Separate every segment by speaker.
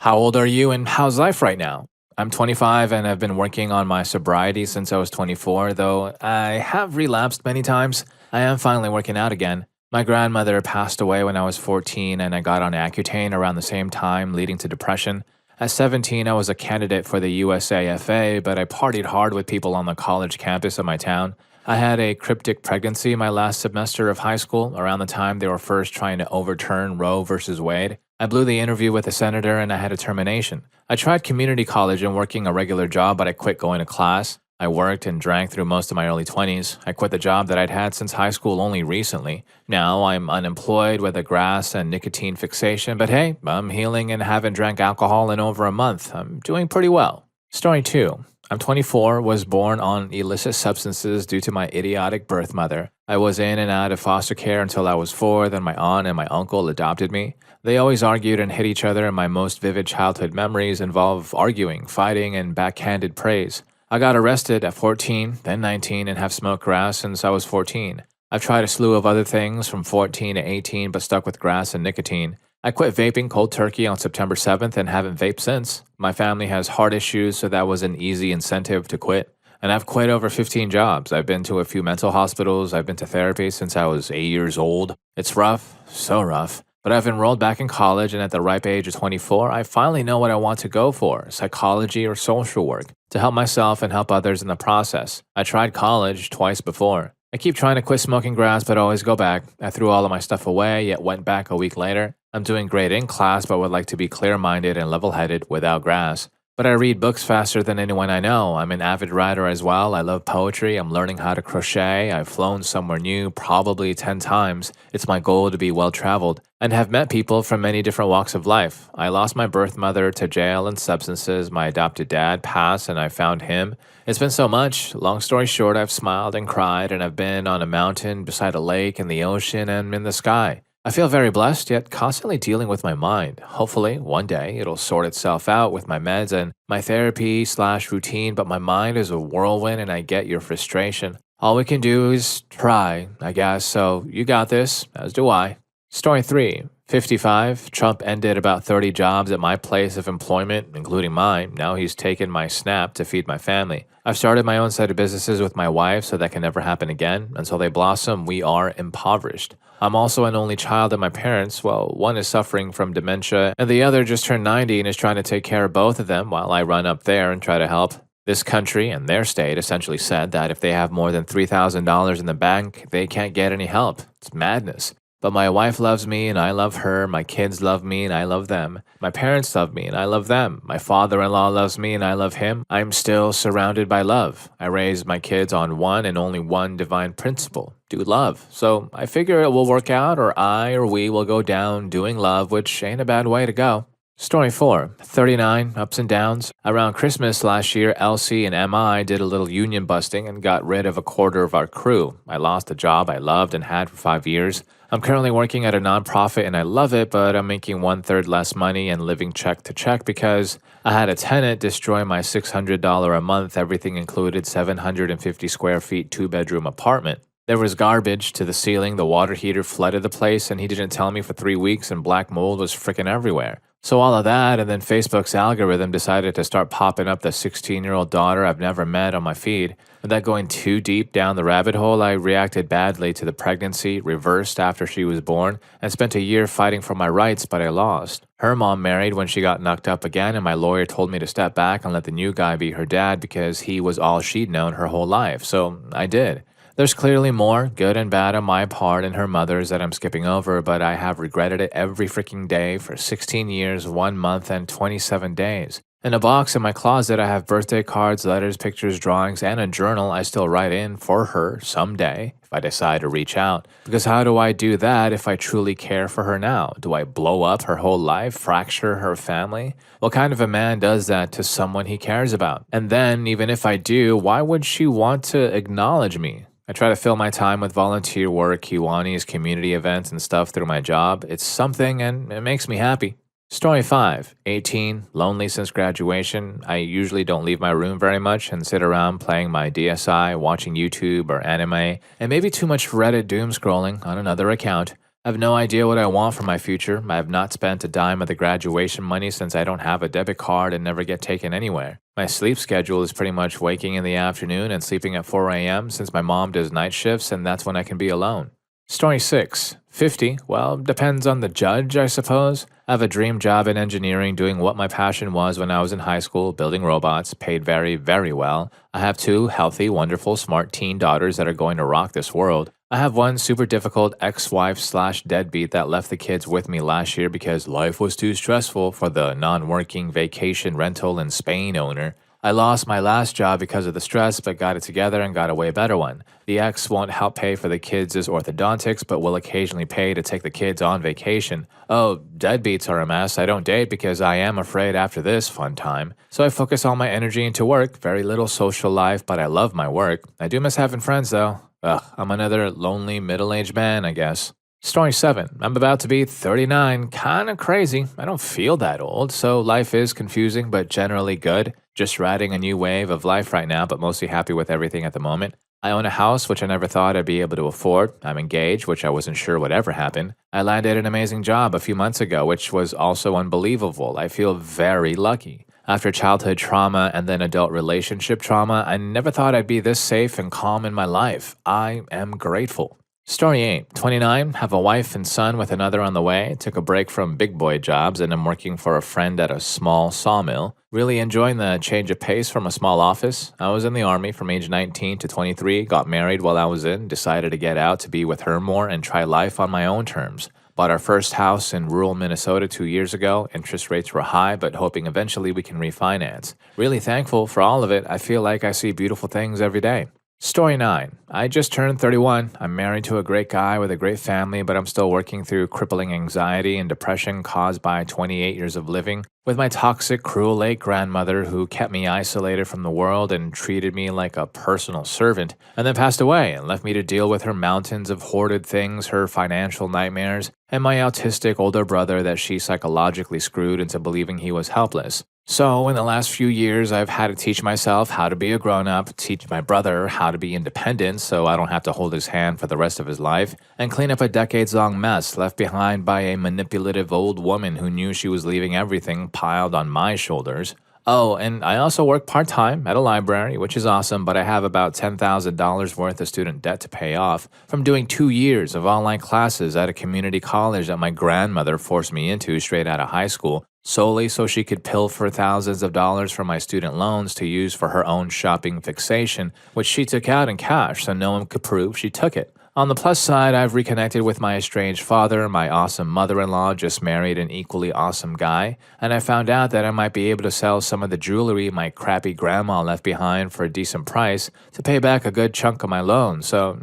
Speaker 1: How old are you and how's life right now? I'm 25 and I've been working on my sobriety since I was 24, though I have relapsed many times. I am finally working out again. My grandmother passed away when I was 14 and I got on Accutane around the same time, leading to depression. At 17, I was a candidate for the USAFA, but I partied hard with people on the college campus of my town. I had a cryptic pregnancy my last semester of high school, around the time they were first trying to overturn Roe versus Wade. I blew the interview with the senator and I had a termination. I tried community college and working a regular job, but I quit going to class. I worked and drank through most of my early 20s. I quit the job that I'd had since high school only recently. Now I'm unemployed with a grass and nicotine fixation, but hey, I'm healing and haven't drank alcohol in over a month. I'm doing pretty well. Story 2. I'm 24, was born on illicit substances due to my idiotic birth mother. I was in and out of foster care until I was 4, then my aunt and my uncle adopted me. They always argued and hit each other, and my most vivid childhood memories involve arguing, fighting, and backhanded praise. I got arrested at 14, then 19, and have smoked grass since I was 14. I've tried a slew of other things from 14 to 18, but stuck with grass and nicotine. I quit vaping cold turkey on September 7th and haven't vaped since. My family has heart issues, so that was an easy incentive to quit. And I've quit over 15 jobs. I've been to a few mental hospitals. I've been to therapy since I was 8 years old. It's rough, so rough. But I've enrolled back in college, and at the ripe age of 24, I finally know what I want to go for, psychology or social work, to help myself and help others in the process. I tried college twice before. I keep trying to quit smoking grass, but always go back. I threw all of my stuff away, yet went back a week later. I'm doing great in class, but would like to be clear-minded and level-headed without grass. But I read books faster than anyone I know. I'm an avid writer as well. I love poetry. I'm learning how to crochet. I've flown somewhere new probably 10 times. It's my goal to be well-traveled and have met people from many different walks of life. I lost my birth mother to jail and substances. My adopted dad passed and I found him. It's been so much. Long story short, I've smiled and cried, and I've been on a mountain, beside a lake, in the ocean, and in the sky. I feel very blessed, yet constantly dealing with my mind. Hopefully, one day, it'll sort itself out with my meds and my therapy/routine, but my mind is a whirlwind and I get your frustration. All we can do is try, I guess, so you got this, as do I. Story 3. 55. Trump ended about 30 jobs at my place of employment, including mine. Now he's taken my SNAP to feed my family. I've started my own set of businesses with my wife, so that can never happen again. Until they blossom, we are impoverished. I'm also an only child of my parents. Well, one is suffering from dementia, and the other just turned 90 and is trying to take care of both of them while I run up there and try to help. This country and their state essentially said that if they have more than $3,000 in the bank, they can't get any help. It's madness. But my wife loves me and I love her. My kids love me and I love them. My parents love me and I love them. My father-in-law loves me and I love him. I'm still surrounded by love. I raised my kids on one and only one divine principle: do love. So I figure it will work out, or I or we will go down doing love, which ain't a bad way to go. Story 4. 39, ups and downs. Around Christmas last year, Elsie and MI did a little union busting and got rid of a quarter of our crew. I lost a job I loved and had for 5 years. I'm currently working at a nonprofit and I love it, but I'm making 1/3 less money and living check to check because I had a tenant destroy my $600 a month, everything included, 750 square feet, 2-bedroom apartment. There was garbage to the ceiling, the water heater flooded the place, and he didn't tell me for 3 weeks, and black mold was frickin' everywhere. So all of that, and then Facebook's algorithm decided to start popping up the 16-year-old daughter I've never met on my feed. Without going too deep down the rabbit hole, I reacted badly to the pregnancy, reversed after she was born, and spent a year fighting for my rights, but I lost. Her mom married when she got knocked up again, and my lawyer told me to step back and let the new guy be her dad because he was all she'd known her whole life, so I did. There's clearly more, good and bad, on my part and her mother's that I'm skipping over, but I have regretted it every freaking day for 16 years, 1 month, and 27 days. In a box in my closet, I have birthday cards, letters, pictures, drawings, and a journal I still write in for her someday if I decide to reach out. Because how do I do that if I truly care for her now? Do I blow up her whole life, fracture her family? What kind of a man does that to someone he cares about? And then, even if I do, why would she want to acknowledge me? I try to fill my time with volunteer work, Kiwanis, community events, and stuff through my job. It's something and it makes me happy. Story 5. 18, lonely since graduation. I usually don't leave my room very much and sit around playing my DSi, watching YouTube or anime, and maybe too much Reddit doom scrolling on another account. I have no idea what I want for my future. I have not spent a dime of the graduation money since I don't have a debit card and never get taken anywhere. My sleep schedule is pretty much waking in the afternoon and sleeping at 4 a.m. since my mom does night shifts and that's when I can be alone. Story 6. 50. Well, depends on the judge, I suppose. I have a dream job in engineering doing what my passion was when I was in high school, building robots, paid very, very well. I have two healthy, wonderful, smart teen daughters that are going to rock this world. I have one super difficult ex-wife slash deadbeat that left the kids with me last year because life was too stressful for the non-working vacation rental in Spain owner. I lost my last job because of the stress, but got it together and got a way better one. The ex won't help pay for the kids' orthodontics, but will occasionally pay to take the kids on vacation. Oh, deadbeats are a mess. I don't date because I am afraid after this fun time. So I focus all my energy into work, very little social life, but I love my work. I do miss having friends though. Ugh, I'm another lonely middle-aged man, I guess. Story 7. I'm about to be 39. Kinda crazy. I don't feel that old, so life is confusing but generally good. Just riding a new wave of life right now, but mostly happy with everything at the moment. I own a house, which I never thought I'd be able to afford. I'm engaged, which I wasn't sure would ever happen. I landed an amazing job a few months ago, which was also unbelievable. I feel very lucky. After childhood trauma and then adult relationship trauma, I never thought I'd be this safe and calm in my life. I am grateful. Story 8. 29, have a wife and son with another on the way, took a break from big boy jobs and I'm working for a friend at a small sawmill. Really enjoying the change of pace from a small office. I was in the army from age 19 to 23, got married while I was in, decided to get out to be with her more and try life on my own terms. Bought our first house in rural Minnesota 2 years ago. Interest rates were high, but hoping eventually we can refinance. Really thankful for all of it. I feel like I see beautiful things every day. Story 9. I just turned 31. I'm married to a great guy with a great family, but I'm still working through crippling anxiety and depression caused by 28 years of living with my toxic, cruel late grandmother who kept me isolated from the world and treated me like a personal servant, and then passed away and left me to deal with her mountains of hoarded things, her financial nightmares, and my autistic older brother that she psychologically screwed into believing he was helpless. So, in the last few years, I've had to teach myself how to be a grown-up, teach my brother how to be independent so I don't have to hold his hand for the rest of his life, and clean up a decades-long mess left behind by a manipulative old woman who knew she was leaving everything piled on my shoulders. Oh, and I also work part-time at a library, which is awesome, but I have about $10,000 worth of student debt to pay off from doing 2 years of online classes at a community college that my grandmother forced me into straight out of high school, solely so she could pilfer thousands of dollars from my student loans to use for her own shopping fixation, which she took out in cash so no one could prove she took it. On the plus side, I've reconnected with my estranged father, my awesome mother-in-law just married an equally awesome guy, and I found out that I might be able to sell some of the jewelry my crappy grandma left behind for a decent price to pay back a good chunk of my loan, so,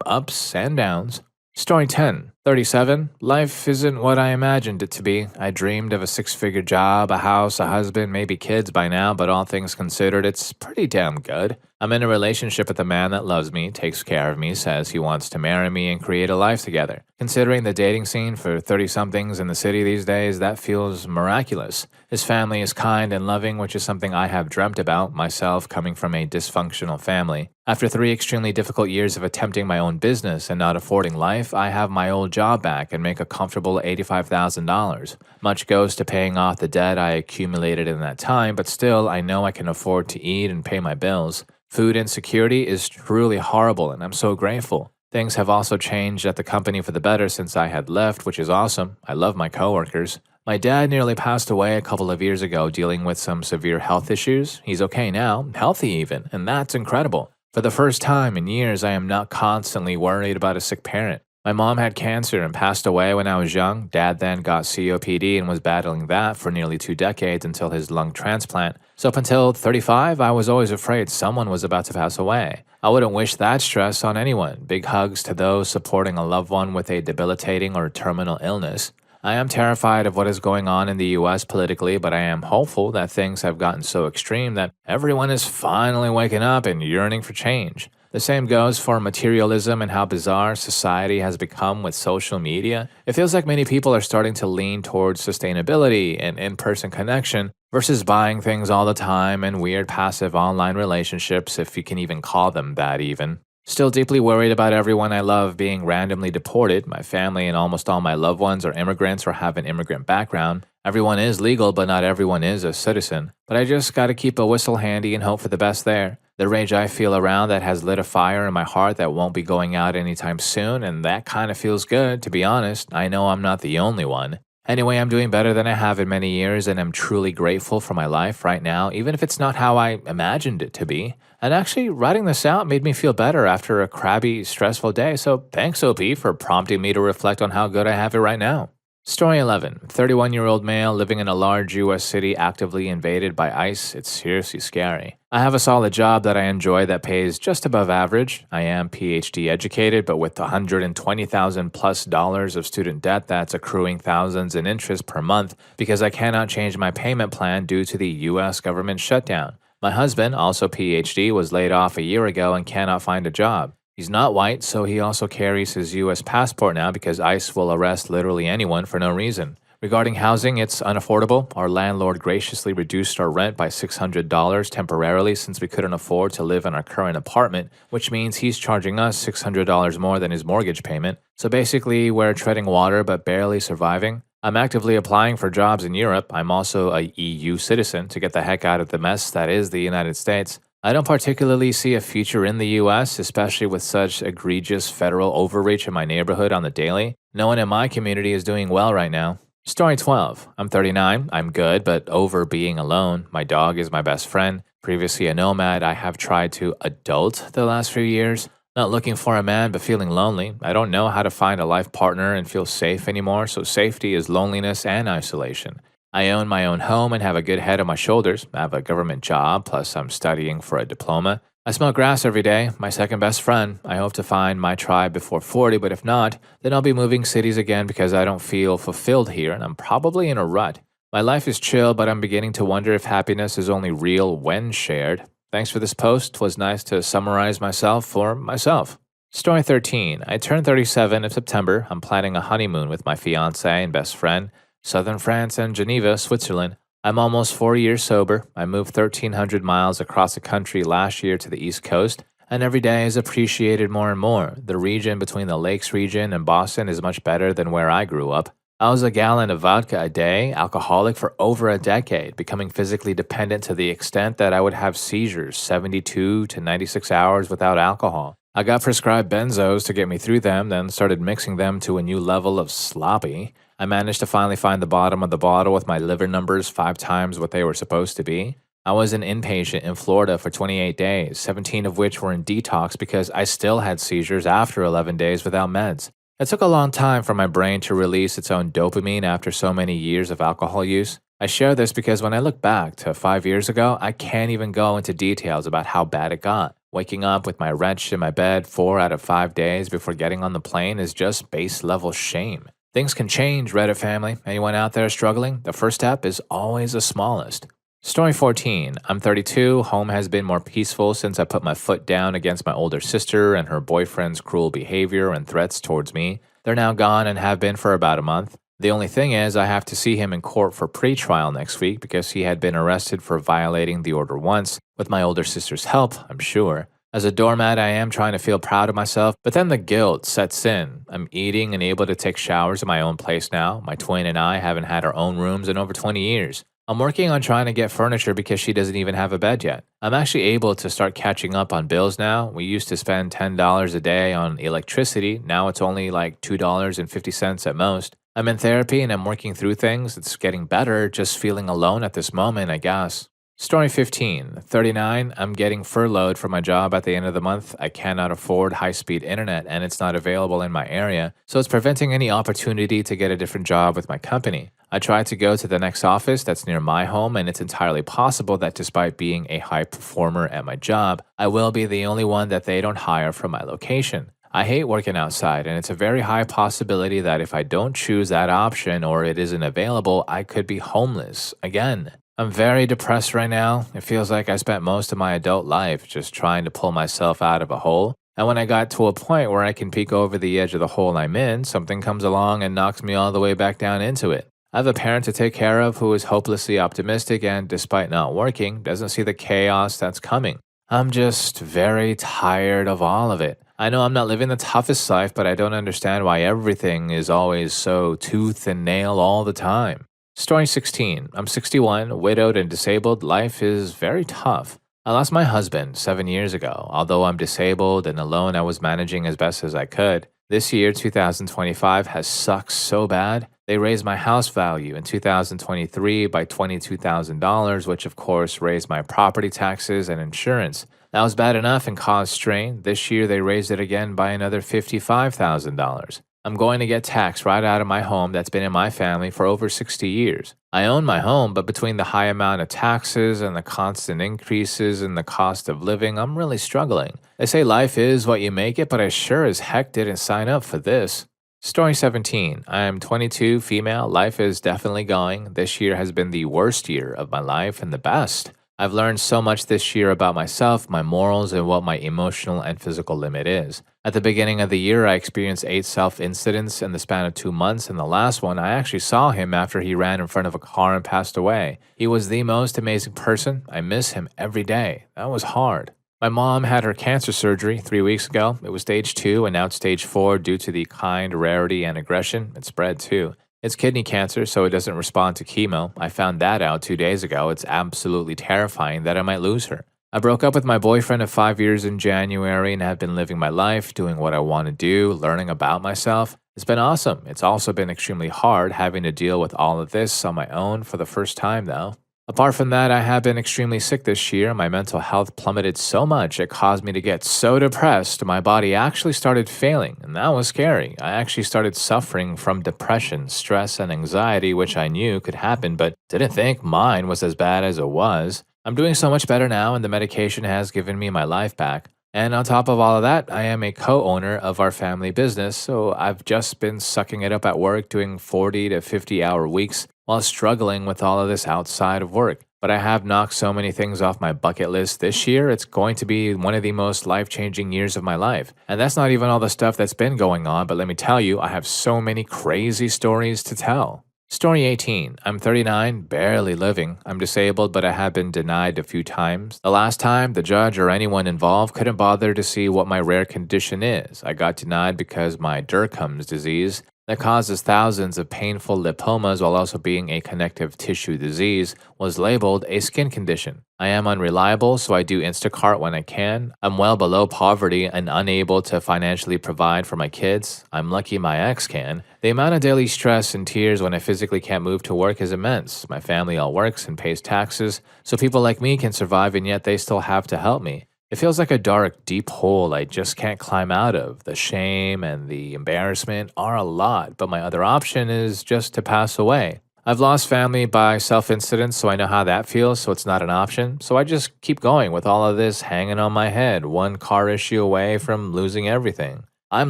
Speaker 1: ups and downs. Story 10. 37. Life isn't what I imagined it to be. I dreamed of a six-figure job, a house, a husband, maybe kids by now, but all things considered, it's pretty damn good. I'm in a relationship with a man that loves me, takes care of me, says he wants to marry me and create a life together. Considering the dating scene for 30-somethings in the city these days, that feels miraculous. His family is kind and loving, which is something I have dreamt about, myself coming from a dysfunctional family. After 3 extremely difficult years of attempting my own business and not affording life, I have my old job back and make a comfortable $85,000. Much goes to paying off the debt I accumulated in that time, but still, I know I can afford to eat and pay my bills. Food insecurity is truly horrible, and I'm so grateful. Things have also changed at the company for the better since I had left, which is awesome. I love my coworkers. My dad nearly passed away a couple of years ago dealing with some severe health issues. He's okay now, healthy even, and that's incredible. For the first time in years, I am not constantly worried about a sick parent. My mom had cancer and passed away when I was young. Dad then got COPD and was battling that for nearly 2 decades until his lung transplant. So up until 35, I was always afraid someone was about to pass away. I wouldn't wish that stress on anyone. Big hugs to those supporting a loved one with a debilitating or terminal illness. I am terrified of what is going on in the US politically, but I am hopeful that things have gotten so extreme that everyone is finally waking up and yearning for change. The same goes for materialism and how bizarre society has become with social media. It feels like many people are starting to lean towards sustainability and in-person connection versus buying things all the time and weird passive online relationships, if you can even call them that even. Still deeply worried about everyone I love being randomly deported. My family and almost all my loved ones are immigrants or have an immigrant background. Everyone is legal, but not everyone is a citizen. But I just gotta keep a whistle handy and hope for the best there. The rage I feel around that has lit a fire in my heart that won't be going out anytime soon, and that kinda feels good, to be honest. I know I'm not the only one. Anyway, I'm doing better than I have in many years, and I'm truly grateful for my life right now, even if it's not how I imagined it to be. And actually, writing this out made me feel better after a crabby, stressful day, so thanks, OP, for prompting me to reflect on how good I have it right now. Story 11. 31-year-old male living in a large US city actively invaded by ICE. It's seriously scary. I have a solid job that I enjoy that pays just above average. I am PhD educated, but with $120,000 plus dollars of student debt that's accruing thousands in interest per month because I cannot change my payment plan due to the US government shutdown. My husband, also PhD, was laid off a year ago and cannot find a job. He's not white, so he also carries his US passport now because ICE will arrest literally anyone for no reason. Regarding housing, it's unaffordable. Our landlord graciously reduced our rent by $600 temporarily since we couldn't afford to live in our current apartment, which means he's charging us $600 more than his mortgage payment. So basically, we're treading water but barely surviving. I'm actively applying for jobs in Europe. I'm also a EU citizen to get the heck out of the mess that is the United States. I don't particularly see a future in the US, especially with such egregious federal overreach in my neighborhood on the daily. No one in my community is doing well right now. Story 12. I'm 39. I'm good, but over being alone. My dog is my best friend. Previously a nomad, I have tried to adult the last few years. Not looking for a man, but feeling lonely. I don't know how to find a life partner and feel safe anymore, so safety is loneliness and isolation. I own my own home and have a good head on my shoulders. I have a government job, plus I'm studying for a diploma. I smell grass every day, my second best friend. I hope to find my tribe before 40, but if not, then I'll be moving cities again because I don't feel fulfilled here and I'm probably in a rut. My life is chill, but I'm beginning to wonder if happiness is only real when shared. Thanks for this post. It was nice to summarize myself for myself. Story 13. I turned 37 in September. I'm planning a honeymoon with my fiance and best friend. Southern France and Geneva, Switzerland. I'm almost 4 years sober. I moved 1,300 miles across the country last year to the East Coast, and every day is appreciated more and more. The region between the Lakes region and Boston is much better than where I grew up. I was a gallon of vodka a day, alcoholic for over a decade, becoming physically dependent to the extent that I would have seizures 72 to 96 hours without alcohol. I got prescribed benzos to get me through them, then started mixing them to a new level of sloppy. I managed to finally find the bottom of the bottle with my liver numbers 5 times what they were supposed to be. I was an inpatient in Florida for 28 days, 17 of which were in detox because I still had seizures after 11 days without meds. It took a long time for my brain to release its own dopamine after so many years of alcohol use. I share this because when I look back to 5 years ago, I can't even go into details about how bad it got. Waking up with my wretch in my bed 4 out of 5 days before getting on the plane is just base level shame. Things can change, Reddit family. Anyone out there struggling? The first step is always the smallest. Story 14. I'm 32. Home has been more peaceful since I put my foot down against my older sister and her boyfriend's cruel behavior and threats towards me. They're now gone and have been for about a month. The only thing is I have to see him in court for pre-trial next week because he had been arrested for violating the order once, with my older sister's help, I'm sure. As a doormat, I am trying to feel proud of myself, but then the guilt sets in. I'm eating and able to take showers in my own place now. My twin and I haven't had our own rooms in over 20 years. I'm working on trying to get furniture because she doesn't even have a bed yet. I'm actually able to start catching up on bills now. We used to spend $10 a day on electricity. Now it's only like $2.50 at most. I'm in therapy and I'm working through things. It's getting better, just feeling alone at this moment, I guess. Story 15. 39. I'm getting furloughed from my job at the end of the month. I cannot afford high-speed internet and it's not available in my area, so it's preventing any opportunity to get a different job with my company. I tried to go to the next office that's near my home, and it's entirely possible that despite being a high performer at my job, I will be the only one that they don't hire from my location. I hate working outside, and it's a very high possibility that if I don't choose that option or it isn't available, I could be homeless again. I'm very depressed right now. It feels like I spent most of my adult life just trying to pull myself out of a hole. And when I got to a point where I can peek over the edge of the hole I'm in, something comes along and knocks me all the way back down into it. I have a parent to take care of who is hopelessly optimistic and, despite not working, doesn't see the chaos that's coming. I'm just very tired of all of it. I know I'm not living the toughest life, but I don't understand why everything is always so tooth and nail all the time. Story 16. I'm 61, widowed and disabled. Life is very tough. I lost my husband 7 years ago. Although I'm disabled and alone, I was managing as best as I could. This year, 2025, has sucked so bad. They raised my house value in 2023 by $22,000, which of course raised my property taxes and insurance. That was bad enough and caused strain. This year, they raised it again by another $55,000. I'm going to get taxed right out of my home that's been in my family for over 60 years. I own my home, but between the high amount of taxes and the constant increases in the cost of living, I'm really struggling. They say life is what you make it, but I sure as heck didn't sign up for this. Story 17. I am 22, female. Life is definitely going. This year has been the worst year of my life and the best. I've learned so much this year about myself, my morals, and what my emotional and physical limit is. At the beginning of the year, I experienced 8 self incidents in the span of 2 months, and the last one, I actually saw him after he ran in front of a car and passed away. He was the most amazing person. I miss him every day. That was hard. My mom had her cancer surgery 3 weeks ago. It was stage 2 and now it's stage 4 due to the kind, rarity, and aggression. It spread too. It's kidney cancer, so it doesn't respond to chemo. I found that out 2 days ago. It's absolutely terrifying that I might lose her. I broke up with my boyfriend of 5 years in January and have been living my life, doing what I want to do, learning about myself. It's been awesome. It's also been extremely hard having to deal with all of this on my own for the first time, though. Apart from that, I have been extremely sick this year. My mental health plummeted so much it caused me to get so depressed, my body actually started failing, and that was scary. I actually started suffering from depression, stress, and anxiety, which I knew could happen, but didn't think mine was as bad as it was. I'm doing so much better now, and the medication has given me my life back. And on top of all of that, I am a co owner of our family business, so I've just been sucking it up at work, doing 40 to 50-hour weeks while struggling with all of this outside of work. But I have knocked so many things off my bucket list this year, it's going to be one of the most life changing years of my life. And that's not even all the stuff that's been going on, but let me tell you, I have so many crazy stories to tell. Story 18. I'm 39, barely living. I'm disabled, but I have been denied a few times. The last time, the judge or anyone involved couldn't bother to see what my rare condition is. I got denied because my Derkham's disease, that causes thousands of painful lipomas while also being a connective tissue disease, was labeled a skin condition. I am unreliable, so I do Instacart when I can. I'm well below poverty and unable to financially provide for my kids. I'm lucky my ex can. The amount of daily stress and tears when I physically can't move to work is immense. My family all works and pays taxes, so people like me can survive and yet they still have to help me. It feels like a dark, deep hole I just can't climb out of. The shame and the embarrassment are a lot, but my other option is just to pass away. I've lost family by self-incidents, so I know how that feels, so it's not an option. So I just keep going with all of this hanging on my head, one car issue away from losing everything. I'm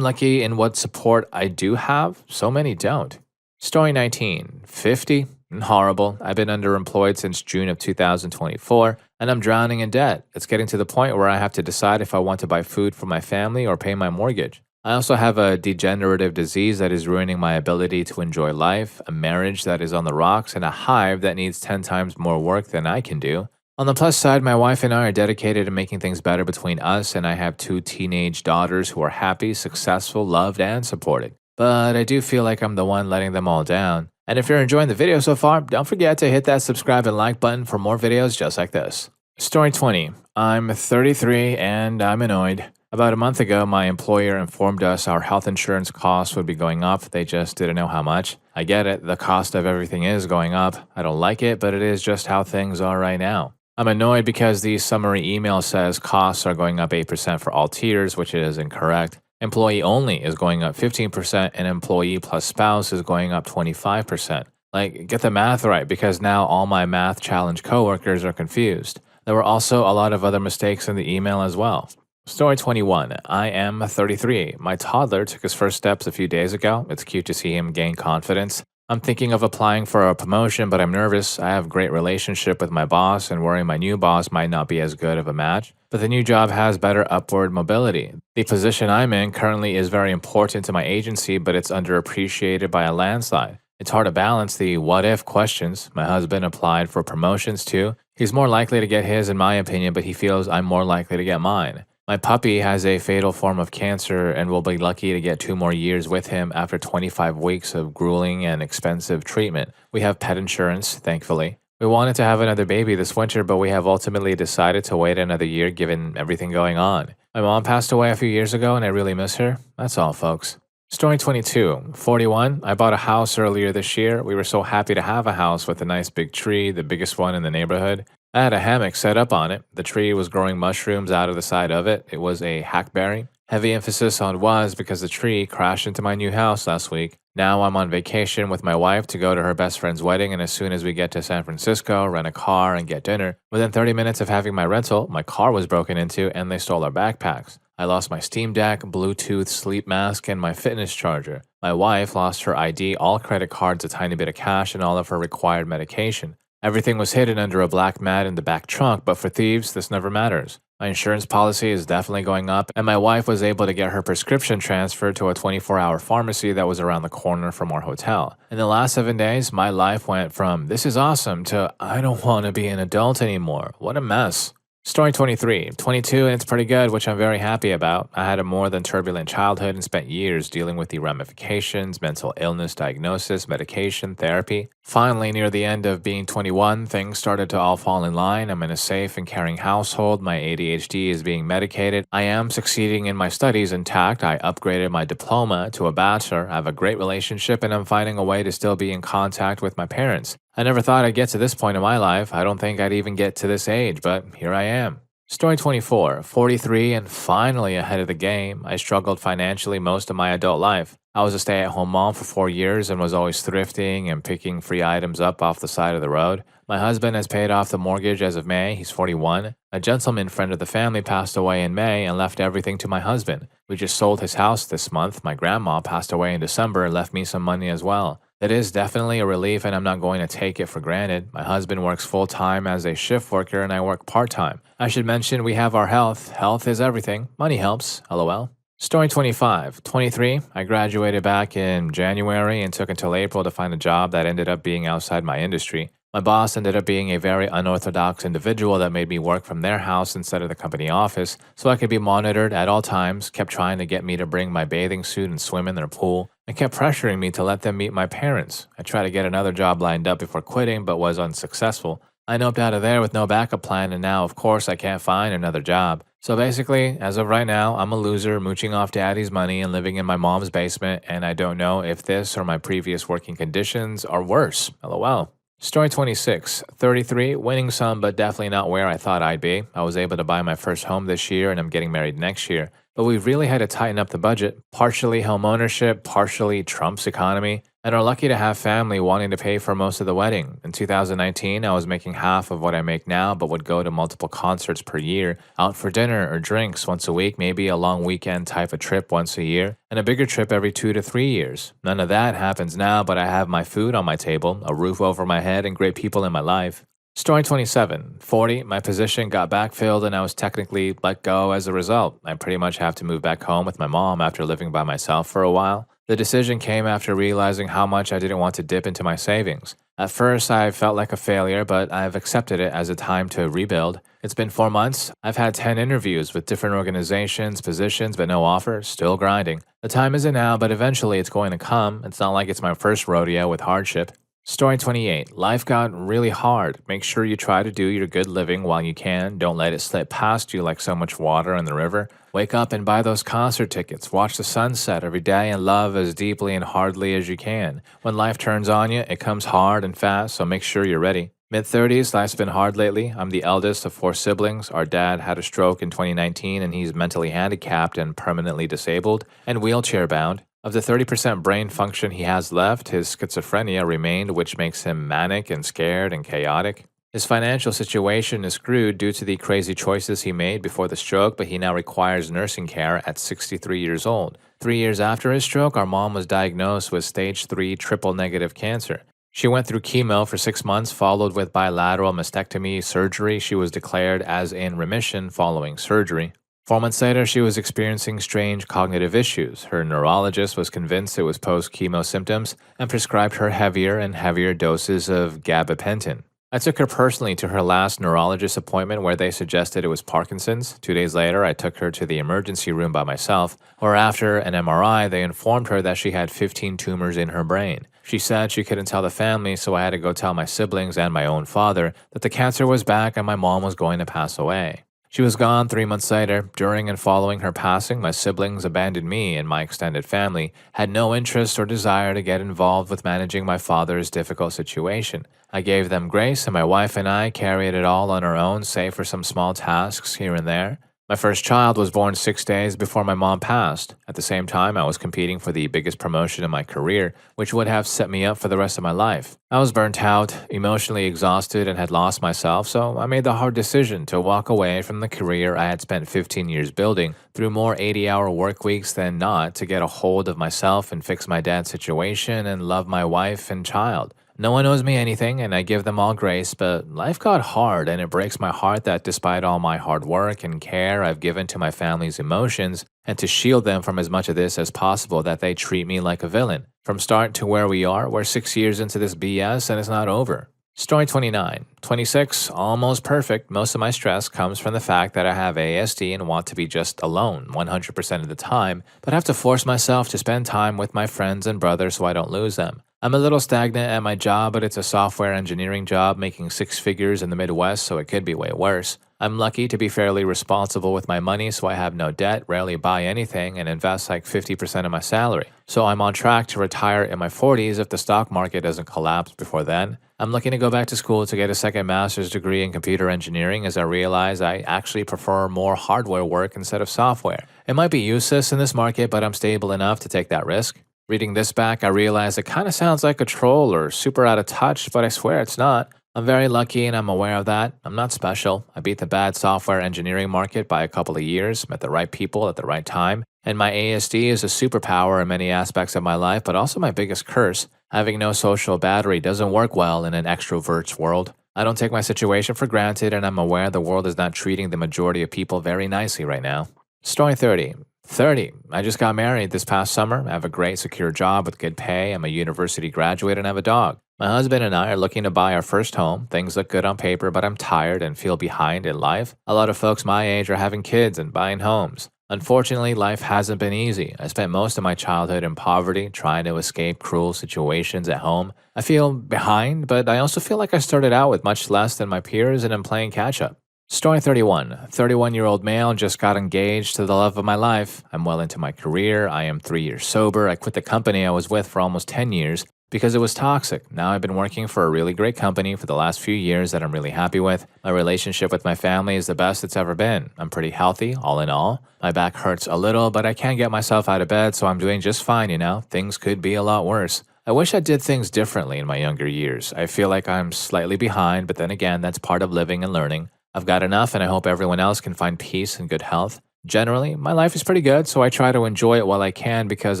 Speaker 1: lucky in what support I do have, so many don't. Story 19. 50? Horrible. I've been underemployed since June of 2024, and I'm drowning in debt. It's getting to the point where I have to decide if I want to buy food for my family or pay my mortgage. I also have a degenerative disease that is ruining my ability to enjoy life, a marriage that is on the rocks, and a hive that needs 10 times more work than I can do. On the plus side, my wife and I are dedicated to making things better between us, and I have 2 teenage daughters who are happy, successful, loved, and supported. But I do feel like I'm the one letting them all down. And if you're enjoying the video so far, don't forget to hit that subscribe and like button for more videos just like this. Story 20. I'm 33 and I'm annoyed. About a month ago, my employer informed us our health insurance costs would be going up. They just didn't know how much. I get it, the cost of everything is going up. I don't like it, but it is just how things are right now. I'm annoyed because the summary email says costs are going up 8% for all tiers, which is incorrect. Employee only is going up 15% and employee plus spouse is going up 25%. Like, get the math right because now all my math challenge coworkers are confused. There were also a lot of other mistakes in the email as well. Story 21. I am 33. My toddler took his first steps a few days ago. It's cute to see him gain confidence. I'm thinking of applying for a promotion, but I'm nervous. I have a great relationship with my boss and worry my new boss might not be as good of a match. But the new job has better upward mobility. The position I'm in currently is very important to my agency, but it's underappreciated by a landslide. It's hard to balance the what-if questions. My husband applied for promotions too. He's more likely to get his, in my opinion, but he feels I'm more likely to get mine. My puppy has a fatal form of cancer and will be lucky to get 2 more years with him after 25 weeks of grueling and expensive treatment. We have pet insurance, thankfully. We wanted to have another baby this winter, but we have ultimately decided to wait another year given everything going on. My mom passed away a few years ago and I really miss her. That's all, folks. Story 22. 41. I bought a house earlier this year. We were so happy to have a house with a nice big tree, the biggest one in the neighborhood. I had a hammock set up on it. The tree was growing mushrooms out of the side of it. It was a hackberry. Heavy emphasis on was because the tree crashed into my new house last week. Now I'm on vacation with my wife to go to her best friend's wedding, and as soon as we get to San Francisco, rent a car and get dinner. Within 30 minutes of having my rental, my car was broken into and they stole our backpacks. I lost my Steam Deck, Bluetooth, sleep mask, and my fitness charger. My wife lost her ID, all credit cards, a tiny bit of cash, and all of her required medication. Everything was hidden under a black mat in the back trunk, but for thieves, this never matters. My insurance policy is definitely going up, and my wife was able to get her prescription transferred to a 24-hour pharmacy that was around the corner from our hotel. In the last 7 days, my life went from "this is awesome" to "I don't want to be an adult anymore." What a mess. Story 23. 22, and it's pretty good, which I'm very happy about. I had a more than turbulent childhood and spent years dealing with the ramifications, mental illness diagnosis, medication, therapy. Finally, near the end of being 21, things started to all fall in line. I'm in a safe and caring household. My ADHD is being medicated. I am succeeding in my studies intact. I upgraded my diploma to a bachelor. I have a great relationship, and I'm finding a way to still be in contact with my parents. I never thought I'd get to this point in my life. I don't think I'd even get to this age, but here I am. Story 24. 43 and finally ahead of the game. I struggled financially most of my adult life. I was a stay-at-home mom for 4 years and was always thrifting and picking free items up off the side of the road. My husband has paid off the mortgage as of May. He's 41. A gentleman friend of the family passed away in May and left everything to my husband. We just sold his house this month. My grandma passed away in December and left me some money as well. It is definitely a relief, and I'm not going to take it for granted. My husband works full-time as a shift worker, and I work part-time. I should mention we have our health. Health is everything. Money helps, lol. Story 25. 23. I graduated back in January and took until April to find a job that ended up being outside my industry. My boss ended up being a very unorthodox individual that made me work from their house instead of the company office, so I could be monitored at all times, kept trying to get me to bring my bathing suit and swim in their pool, and kept pressuring me to let them meet my parents. I tried to get another job lined up before quitting, but was unsuccessful. I noped out of there with no backup plan, and now, of course, I can't find another job. So basically, as of right now, I'm a loser mooching off daddy's money and living in my mom's basement, and I don't know if this or my previous working conditions are worse, lol. Story 26. 33, winning some, but definitely not where I thought I'd be. I was able to buy my first home this year, and I'm getting married next year. But we've really had to tighten up the budget, partially home ownership, partially Trump's economy, and are lucky to have family wanting to pay for most of the wedding. In 2019, I was making half of what I make now, but would go to multiple concerts per year, out for dinner or drinks once a week, maybe a long weekend type of trip once a year, and a bigger trip every 2 to 3 years. None of that happens now, but I have my food on my table, a roof over my head, and great people in my life. Story 27. 40, my position got backfilled and I was technically let go as a result. I pretty much have to move back home with my mom after living by myself for a while. The decision came after realizing how much I didn't want to dip into my savings. At first, I felt like a failure, but I've accepted it as a time to rebuild. It's been 4 months. I've had 10 interviews with different organizations, positions, but no offers. Still grinding. The time isn't now, but eventually it's going to come. It's not like it's my first rodeo with hardship. Story 28. Life got really hard. Make sure you try to do your good living while you can. Don't let it slip past you like so much water in the river. Wake up and buy those concert tickets. Watch the sunset every day and love as deeply and hardly as you can. When life turns on you, it comes hard and fast, so make sure you're ready. Mid-30s, life's been hard lately. I'm the eldest of 4 siblings. Our dad had a stroke in 2019 and he's mentally handicapped and permanently disabled and wheelchair-bound. Of the 30% brain function he has left, his schizophrenia remained, which makes him manic and scared and chaotic. His financial situation is screwed due to the crazy choices he made before the stroke, but he now requires nursing care at 63 years old. 3 years after his stroke, our mom was diagnosed with stage 3 triple-negative cancer. She went through chemo for 6 months, followed with bilateral mastectomy surgery. She was declared as in remission following surgery. 4 months later, she was experiencing strange cognitive issues. Her neurologist was convinced it was post-chemo symptoms and prescribed her heavier and heavier doses of gabapentin. I took her personally to her last neurologist appointment where they suggested it was Parkinson's. 2 days later, I took her to the emergency room by myself, where after an MRI, they informed her that she had 15 tumors in her brain. She said she couldn't tell the family, so I had to go tell my siblings and my own father that the cancer was back and my mom was going to pass away. She was gone 3 months later. During and following her passing, my siblings abandoned me, and my extended family had no interest or desire to get involved with managing my father's difficult situation. I gave them grace, and my wife and I carried it all on our own, save for some small tasks here and there. My first child was born 6 days before my mom passed. At the same time, I was competing for the biggest promotion in my career, which would have set me up for the rest of my life. I was burnt out, emotionally exhausted, and had lost myself, so I made the hard decision to walk away from the career I had spent 15 years building through more 80-hour work weeks than not to get a hold of myself and fix my dad's situation and love my wife and child. No one owes me anything, and I give them all grace, but life got hard, and it breaks my heart that despite all my hard work and care I've given to my family's emotions, and to shield them from as much of this as possible, that they treat me like a villain. From start to where we are, we're 6 years into this BS, and it's not over. Story 29. 26, almost perfect. Most of my stress comes from the fact that I have ASD and want to be just alone 100% of the time, but have to force myself to spend time with my friends and brothers so I don't lose them. I'm a little stagnant at my job, but it's a software engineering job making 6 figures in the Midwest, so it could be way worse. I'm lucky to be fairly responsible with my money, so I have no debt, rarely buy anything, and invest like 50% of my salary. So I'm on track to retire in my 40s if the stock market doesn't collapse before then. I'm looking to go back to school to get a second master's degree in computer engineering, as I realize I actually prefer more hardware work instead of software. It might be useless in this market, but I'm stable enough to take that risk. Reading this back, I realize it kind of sounds like a troll or super out of touch, but I swear it's not. I'm very lucky and I'm aware of that. I'm not special. I beat the bad software engineering market by a couple of years, met the right people at the right time, and my ASD is a superpower in many aspects of my life, but also my biggest curse. Having no social battery doesn't work well in an extrovert's world. I don't take my situation for granted, and I'm aware the world is not treating the majority of people very nicely right now. Story 30. 30. I just got married this past summer. I have a great secure job with good pay. I'm a university graduate and have a dog. My husband and I are looking to buy our first home. Things look good on paper, but I'm tired and feel behind in life. A lot of folks my age are having kids and buying homes. Unfortunately, life hasn't been easy. I spent most of my childhood in poverty, trying to escape cruel situations at home. I feel behind, but I also feel like I started out with much less than my peers and am playing catch up. Story 31. 31-year-old male, just got engaged to the love of my life. I'm well into my career. I am 3 years sober. I quit the company I was with for almost 10 years because it was toxic. Now I've been working for a really great company for the last few years that I'm really happy with. My relationship with my family is the best it's ever been. I'm pretty healthy, all in all. My back hurts a little, but I can't get myself out of bed, so I'm doing just fine, you know? Things could be a lot worse. I wish I did things differently in my younger years. I feel like I'm slightly behind, but then again, that's part of living and learning. I've got enough, and I hope everyone else can find peace and good health. Generally, my life is pretty good, so I try to enjoy it while I can because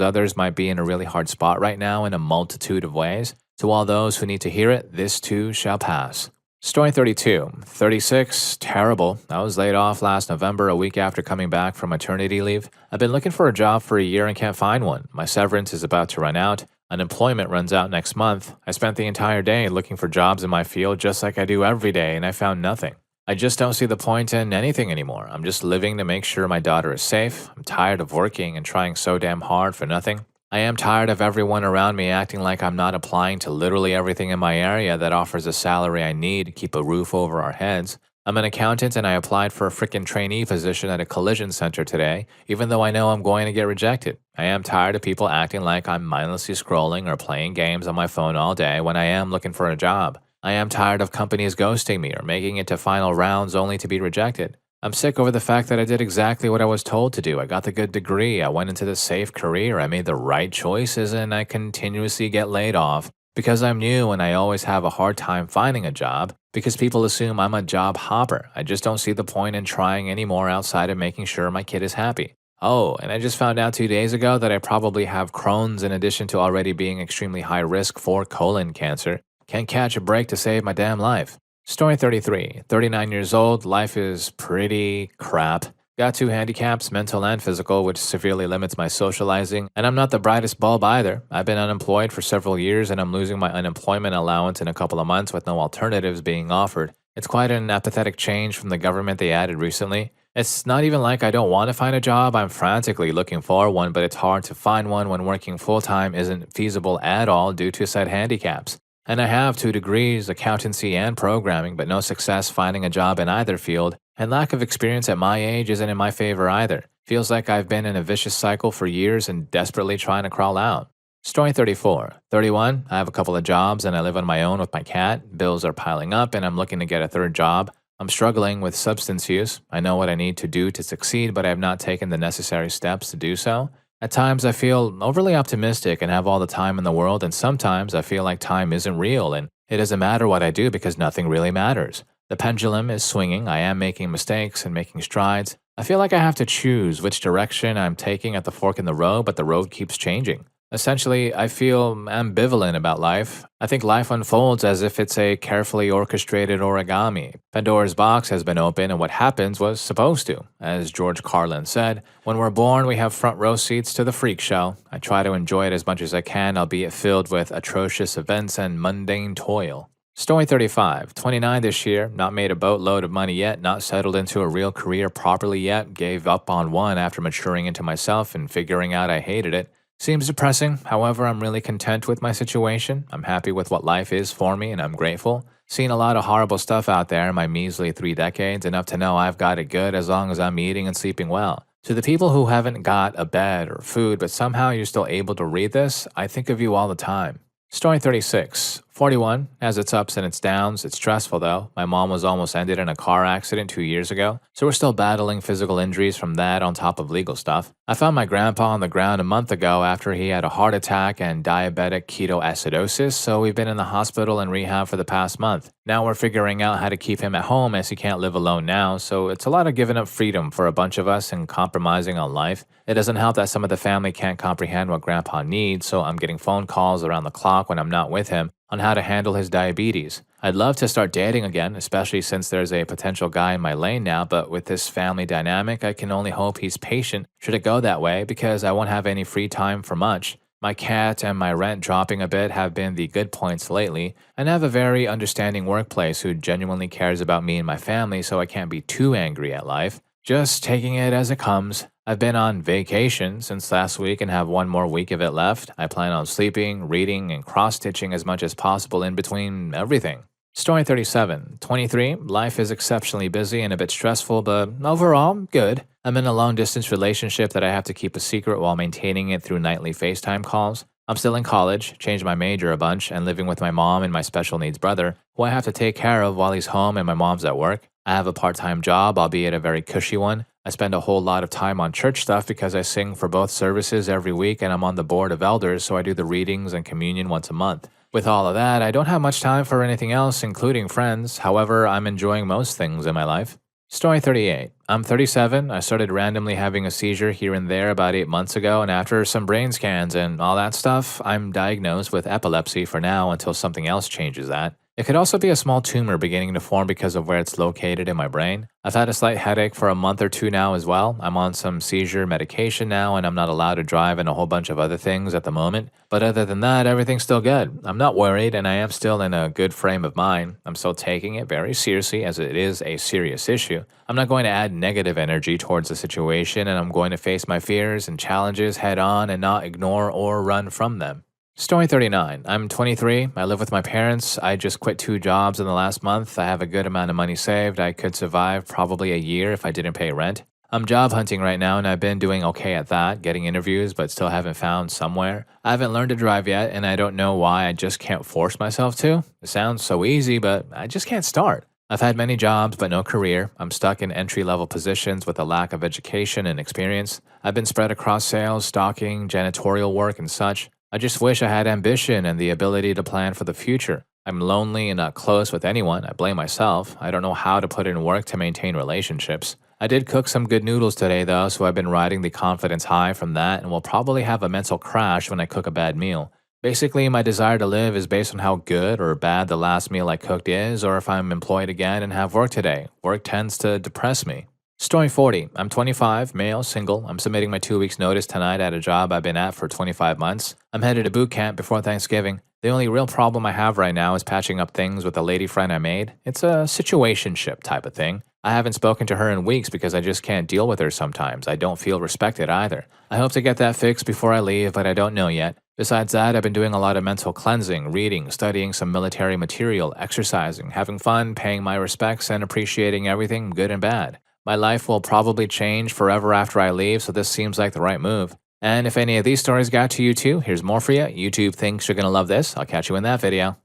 Speaker 1: others might be in a really hard spot right now in a multitude of ways. To all those who need to hear it, this too shall pass. Story 32. 36. Terrible. I was laid off last November, a week after coming back from maternity leave. I've been looking for a job for a year and can't find one. My severance is about to run out. Unemployment runs out next month. I spent the entire day looking for jobs in my field just like I do every day, and I found nothing. I just don't see the point in anything anymore. I'm just living to make sure my daughter is safe. I'm tired of working and trying so damn hard for nothing. I am tired of everyone around me acting like I'm not applying to literally everything in my area that offers a salary I need to keep a roof over our heads. I'm an accountant and I applied for a frickin' trainee position at a collision center today, even though I know I'm going to get rejected. I am tired of people acting like I'm mindlessly scrolling or playing games on my phone all day when I am looking for a job. I am tired of companies ghosting me or making it to final rounds only to be rejected. I'm sick over the fact that I did exactly what I was told to do. I got the good degree, I went into the safe career, I made the right choices, and I continuously get laid off because I'm new and I always have a hard time finding a job because people assume I'm a job hopper. I just don't see the point in trying anymore outside of making sure my kid is happy. Oh, and I just found out 2 days ago that I probably have Crohn's in addition to already being extremely high risk for colon cancer. Can't catch a break to save my damn life. Story 33. 39 years old. Life is pretty crap. Got two handicaps, mental and physical, which severely limits my socializing, and I'm not the brightest bulb either. I've been unemployed for several years and I'm losing my unemployment allowance in a couple of months with no alternatives being offered. It's quite an apathetic change from the government they added recently. It's not even like I don't want to find a job, I'm frantically looking for one, but it's hard to find one when working full time isn't feasible at all due to said handicaps. And I have 2 degrees, accountancy and programming, but no success finding a job in either field, and lack of experience at my age isn't in my favor either. Feels like I've been in a vicious cycle for years and desperately trying to crawl out. Story 34. 31, I have a couple of jobs and I live on my own with my cat. Bills are piling up and I'm looking to get a third job. I'm struggling with substance use. I know what I need to do to succeed, but I have not taken the necessary steps to do so. At times, I feel overly optimistic and have all the time in the world, and sometimes I feel like time isn't real and it doesn't matter what I do because nothing really matters. The pendulum is swinging, I am making mistakes and making strides. I feel like I have to choose which direction I'm taking at the fork in the road, but the road keeps changing. Essentially, I feel ambivalent about life. I think life unfolds as if it's a carefully orchestrated origami. Pandora's box has been opened and what happens was supposed to. As George Carlin said, when we're born, we have front row seats to the freak show. I try to enjoy it as much as I can, albeit filled with atrocious events and mundane toil. Story 35. 29 this year, not made a boatload of money yet, not settled into a real career properly yet, gave up on one after maturing into myself and figuring out I hated it. Seems depressing, however, I'm really content with my situation. I'm happy with what life is for me and I'm grateful. Seen a lot of horrible stuff out there in my measly 3 decades, enough to know I've got it good as long as I'm eating and sleeping well. To the people who haven't got a bed or food, but somehow you're still able to read this, I think of you all the time. Story 36. 41 has its ups and its downs. It's stressful though. My mom was almost ended in a car accident 2 years ago, so we're still battling physical injuries from that on top of legal stuff. I found my grandpa on the ground a month ago after he had a heart attack and diabetic ketoacidosis, so we've been in the hospital and rehab for the past month. Now we're figuring out how to keep him at home as he can't live alone now, so it's a lot of giving up freedom for a bunch of us and compromising on life. It doesn't help that some of the family can't comprehend what grandpa needs, so I'm getting phone calls around the clock when I'm not with him on how to handle his diabetes. I'd love to start dating again, especially since there's a potential guy in my lane now, but with this family dynamic, I can only hope he's patient should it go that way because I won't have any free time for much. My cat and my rent dropping a bit have been the good points lately, and I have a very understanding workplace who genuinely cares about me and my family, so I can't be too angry at life. Just taking it as it comes. I've been on vacation since last week and have one more week of it left. I plan on sleeping, reading, and cross-stitching as much as possible in between everything. Story 37. 23. Life is exceptionally busy and a bit stressful, but overall, good. I'm in a long-distance relationship that I have to keep a secret while maintaining it through nightly FaceTime calls. I'm still in college, changed my major a bunch, and living with my mom and my special needs brother, who I have to take care of while he's home and my mom's at work. I have a part-time job, albeit a very cushy one. I spend a whole lot of time on church stuff because I sing for both services every week and I'm on the board of elders, so I do the readings and communion once a month. With all of that, I don't have much time for anything else, including friends. However, I'm enjoying most things in my life. Story 38. I'm 37. I started randomly having a seizure here and there about 8 months ago, and after some brain scans and all that stuff, I'm diagnosed with epilepsy for now until something else changes that. It could also be a small tumor beginning to form because of where it's located in my brain. I've had a slight headache for a month or two now as well. I'm on some seizure medication now and I'm not allowed to drive and a whole bunch of other things at the moment. But other than that, everything's still good. I'm not worried and I am still in a good frame of mind. I'm still taking it very seriously as it is a serious issue. I'm not going to add negative energy towards the situation and I'm going to face my fears and challenges head on and not ignore or run from them. Story 39. I'm 23. I live with my parents. I just quit 2 jobs in the last month. I have a good amount of money saved. I could survive probably a year if I didn't pay rent. I'm job hunting right now and I've been doing okay at that, getting interviews but still haven't found somewhere. I haven't learned to drive yet and I don't know why I just can't force myself to. It sounds so easy but I just can't start. I've had many jobs but no career. I'm stuck in entry-level positions with a lack of education and experience. I've been spread across sales, stocking, janitorial work and such. I just wish I had ambition and the ability to plan for the future. I'm lonely and not close with anyone. I blame myself. I don't know how to put in work to maintain relationships. I did cook some good noodles today though, so I've been riding the confidence high from that and will probably have a mental crash when I cook a bad meal. Basically, my desire to live is based on how good or bad the last meal I cooked is or if I'm employed again and have work today. Work tends to depress me. Story 40. I'm 25, male, single. I'm submitting my 2 weeks notice tonight at a job I've been at for 25 months. I'm headed to boot camp before Thanksgiving. The only real problem I have right now is patching up things with a lady friend I made. It's a situationship type of thing. I haven't spoken to her in weeks because I just can't deal with her sometimes. I don't feel respected either. I hope to get that fixed before I leave, but I don't know yet. Besides that, I've been doing a lot of mental cleansing, reading, studying some military material, exercising, having fun, paying my respects, and appreciating everything, good and bad. My life will probably change forever after I leave, so this seems like the right move. And if any of these stories got to you too, here's more for you. YouTube thinks you're going to love this. I'll catch you in that video.